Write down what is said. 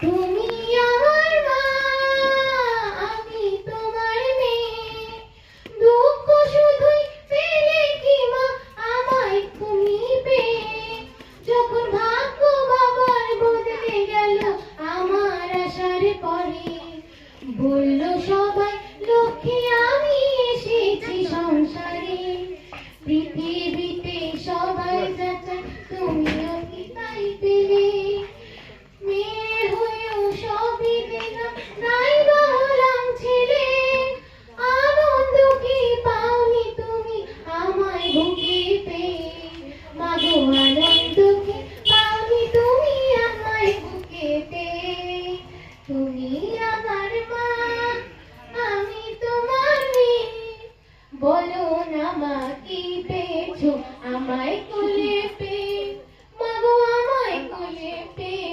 তুমি আমার মা, আমি তোমার মেয়ে। দুঃখ শুধুই পেলে কি মা আমায় তুমি পেয়ে? যখন ভাগ্য বাবার বদলে গেল আমার আশার পরে, বলল সবাই লক্ষ্মী আমি এসেছি সংসারে। পৃথিবীতে সবাই যাচাই তুমিও কি তাই পেলে? মেয়ে হয়েও সবই পেলাম, নাই বা হলাম ছেলে। আনন্দ কি পাওনি তুমি আমায় বুকে পেয়ে? মাগো আনন্দ কি পাওনি তুমি আমায় বুকে পেয়ে? তুমি আমার মা, আমি তোমার মেয়ে। বলো না মা কি পেয়েছো আমায় কোলে পেয়ে? মাগো আমায় কোলে পেয়ে।